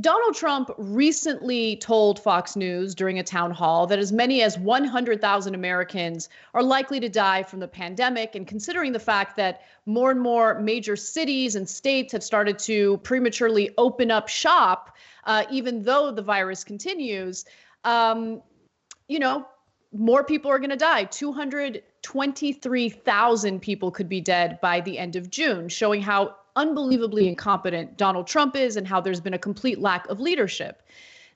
Donald Trump recently told Fox News during a town hall that as many as 100,000 Americans are likely to die from the pandemic. And considering the fact that more and more major cities and states have started to prematurely open up shop, even though the virus continues, you know, more people are going to die. 223,000 people could be dead by the end of June, showing how unbelievably incompetent Donald Trump is and how there's been a complete lack of leadership.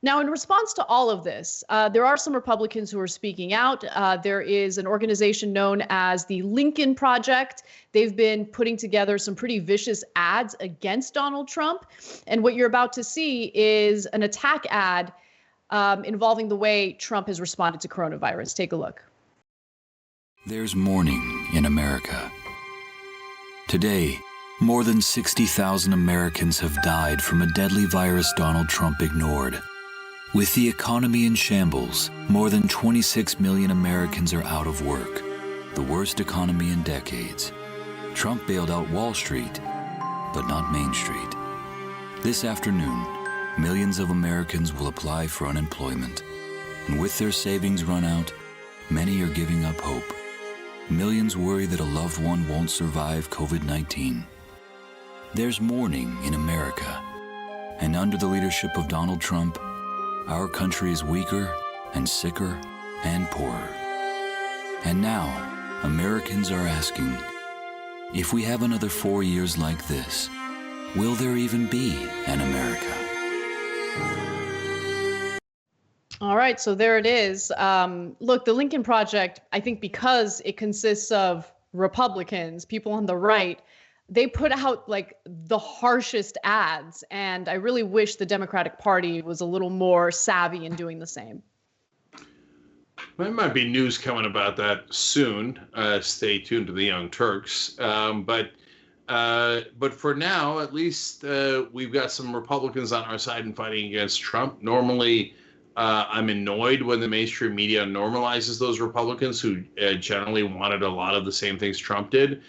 Now, in response to all of this, there are some Republicans who are speaking out. There is an organization known as the Lincoln Project. They've been putting together some pretty vicious ads against Donald Trump. And what you're about to see is an attack ad involving the way Trump has responded to coronavirus. Take a look. There's mourning in America. Today, more than 60,000 Americans have died from a deadly virus Donald Trump ignored. With the economy in shambles, more than 26 million Americans are out of work, the worst economy in decades. Trump bailed out Wall Street, but not Main Street. This afternoon, millions of Americans will apply for unemployment, and with their savings run out, many are giving up hope. Millions worry that a loved one won't survive COVID-19. There's mourning in America, and under the leadership of Donald Trump, our country is weaker and sicker and poorer. And now, Americans are asking, if we have another 4 years like this, will there even be an America? All right, so there it is. Look, the Lincoln Project, I think because it consists of Republicans, people on the right, they put out like the harshest ads. And I really wish the Democratic Party was a little more savvy in doing the same. There might be news coming about that soon. Stay tuned to the Young Turks. But for now, at least we've got some Republicans on our side and fighting against Trump. Normally, I'm annoyed when the mainstream media normalizes those Republicans who generally wanted a lot of the same things Trump did.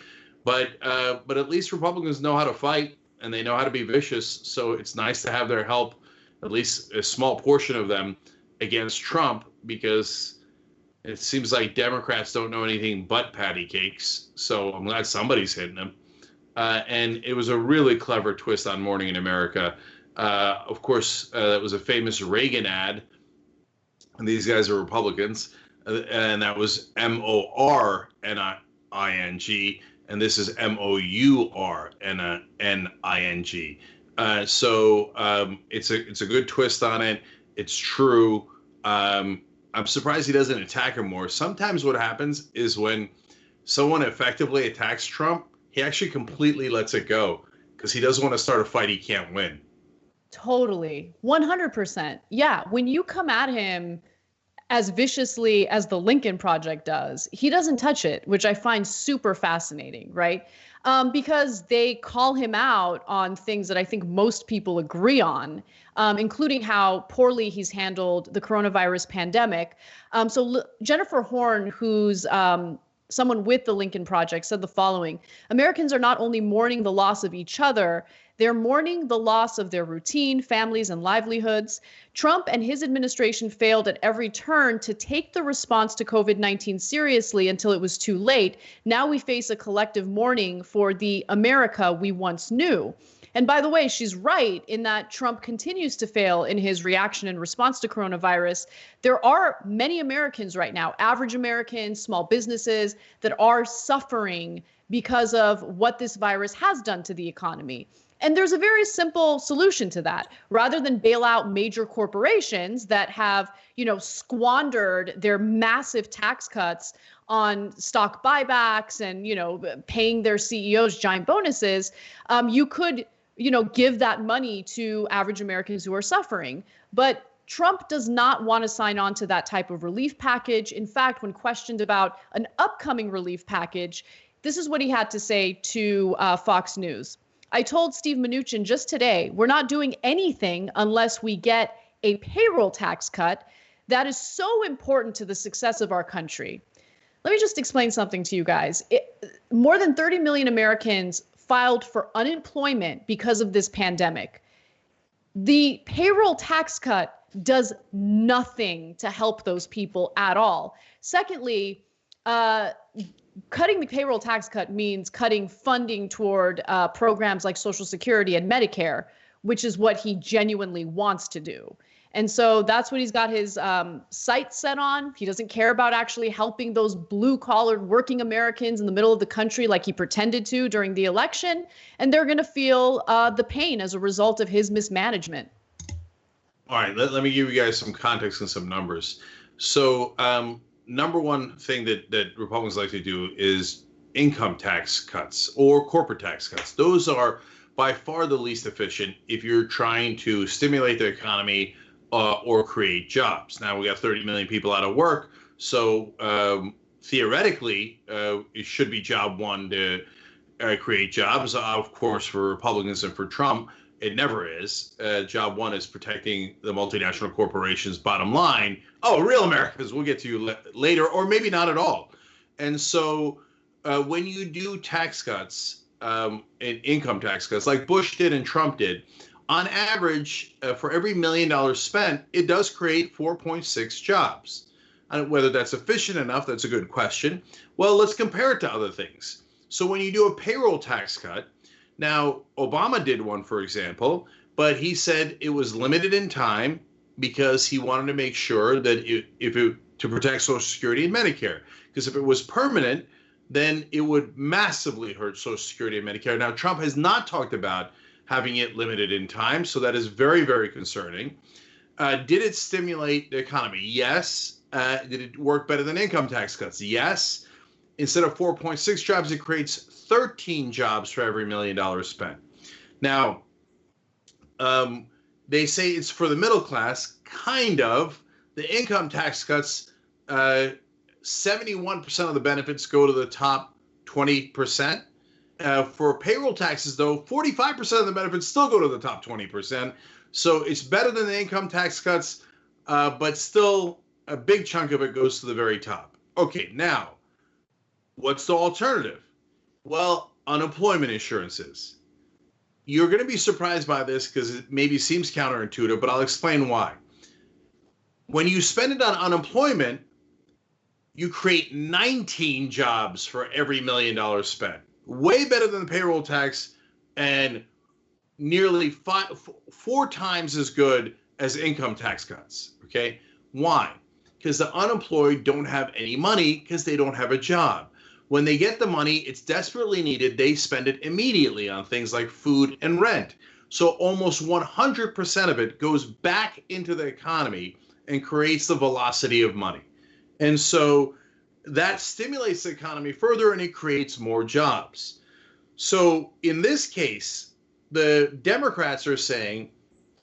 But at least Republicans know how to fight and they know how to be vicious. So it's nice to have their help, at least a small portion of them, against Trump, because it seems like Democrats don't know anything but patty cakes. So I'm glad somebody's hitting them. And it was a really clever twist on Mourning in America. Of course, that was a famous Reagan ad. And these guys are Republicans. And that was Mourning. And this is Mourning. So it's a good twist on it. It's true. I'm surprised he doesn't attack him more. Sometimes what happens is when someone effectively attacks Trump, he actually completely lets it go because he doesn't want to start a fight he can't win. Totally. 100%. Yeah. When you come at him as viciously as the Lincoln Project does, he doesn't touch it, which I find super fascinating, right? Because they call him out on things that I think most people agree on, including how poorly he's handled the coronavirus pandemic. Jennifer Horn, who's someone with the Lincoln Project, said the following: Americans are not only mourning the loss of each other, they're mourning the loss of their routine, families, and livelihoods. Trump and his administration failed at every turn to take the response to COVID-19 seriously until it was too late. Now we face a collective mourning for the America we once knew. And by the way, she's right in that Trump continues to fail in his reaction and response to coronavirus. There are many Americans right now, average Americans, small businesses, that are suffering because of what this virus has done to the economy. And there's a very simple solution to that. Rather than bail out major corporations that have, squandered their massive tax cuts on stock buybacks and, paying their CEOs giant bonuses, you could, give that money to average Americans who are suffering. But Trump does not want to sign on to that type of relief package. In fact, when questioned about an upcoming relief package, this is what he had to say to Fox News. I told Steve Mnuchin just today, we're not doing anything unless we get a payroll tax cut. That is so important to the success of our country. Let me just explain something to you guys. More than 30 million Americans filed for unemployment because of this pandemic. The payroll tax cut does nothing to help those people at all. Secondly, cutting the payroll tax cut means cutting funding toward programs like Social Security and Medicare, which is what he genuinely wants to do. And so that's what he's got his sights set on. He doesn't care about actually helping those blue-collar working Americans in the middle of the country like he pretended to during the election. And they're going to feel the pain as a result of his mismanagement. All right, let me give you guys some context and some numbers. So number one thing that Republicans like to do is income tax cuts or corporate tax cuts. Those are by far the least efficient if you're trying to stimulate the economy or create jobs. Now we got 30 million people out of work, so theoretically it should be job one to create jobs. Of course, for Republicans and for Trump, it never is. Job one is protecting the multinational corporations' bottom line. Oh, real Americans, we'll get to you later, or maybe not at all. And so when you do tax cuts, and income tax cuts, like Bush did and Trump did, on average, for every $1 million spent, it does create 4.6 jobs. And whether that's efficient enough, that's a good question. Well, let's compare it to other things. So when you do a payroll tax cut, now Obama did one, for example, but he said it was limited in time because he wanted to make sure that to protect Social Security and Medicare. Because if it was permanent, then it would massively hurt Social Security and Medicare. Now, Trump has not talked about having it limited in time, so that is very, very concerning. Did it stimulate the economy? Yes. Did it work better than income tax cuts? Yes. Instead of 4.6 jobs, it creates 13 jobs for every $1 million spent. Now, they say it's for the middle class, kind of. The income tax cuts, 71% of the benefits go to the top 20%. For payroll taxes, though, 45% of the benefits still go to the top 20%. So it's better than the income tax cuts, but still a big chunk of it goes to the very top. Okay, now, what's the alternative? Well, unemployment insurances. You're going to be surprised by this because it maybe seems counterintuitive, but I'll explain why. When you spend it on unemployment, you create 19 jobs for every $1 million spent. Way better than the payroll tax and nearly 4 times as good as income tax cuts. Okay, why? Because the unemployed don't have any money because they don't have a job. When they get the money, it's desperately needed. They spend it immediately on things like food and rent. So almost 100% of it goes back into the economy and creates the velocity of money. And so that stimulates the economy further and it creates more jobs. So in this case, the Democrats are saying,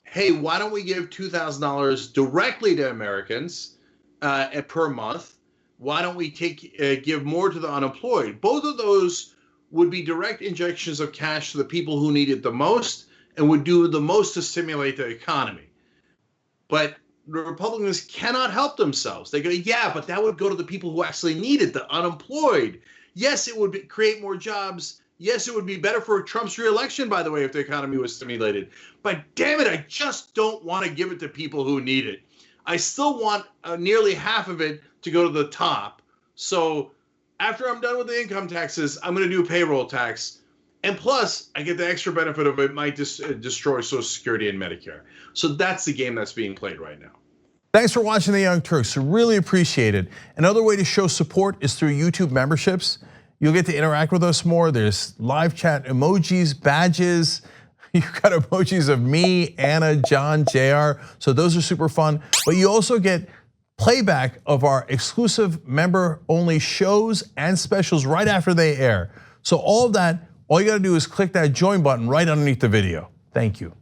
hey, why don't we give $2,000 directly to Americans per month? Why don't we give more to the unemployed? Both of those would be direct injections of cash to the people who need it the most and would do the most to stimulate the economy. But the Republicans cannot help themselves. They go, yeah, but that would go to the people who actually need it, the unemployed. Yes, it would create more jobs. Yes, it would be better for Trump's reelection, by the way, if the economy was stimulated. But damn it, I just don't want to give it to people who need it. I still want nearly half of it to go to the top. So after I'm done with the income taxes, I'm going to do a payroll tax. And plus, I get the extra benefit of it might destroy Social Security and Medicare. So that's the game that's being played right now. Thanks for watching The Young Turks. I really appreciate it. Another way to show support is through YouTube memberships. You'll get to interact with us more. There's live chat emojis, badges. You've got emojis of me, Anna, John, JR. So those are super fun. But you also get playback of our exclusive member-only shows and specials right after they air. So all of that, all you gotta do is click that join button right underneath the video. Thank you.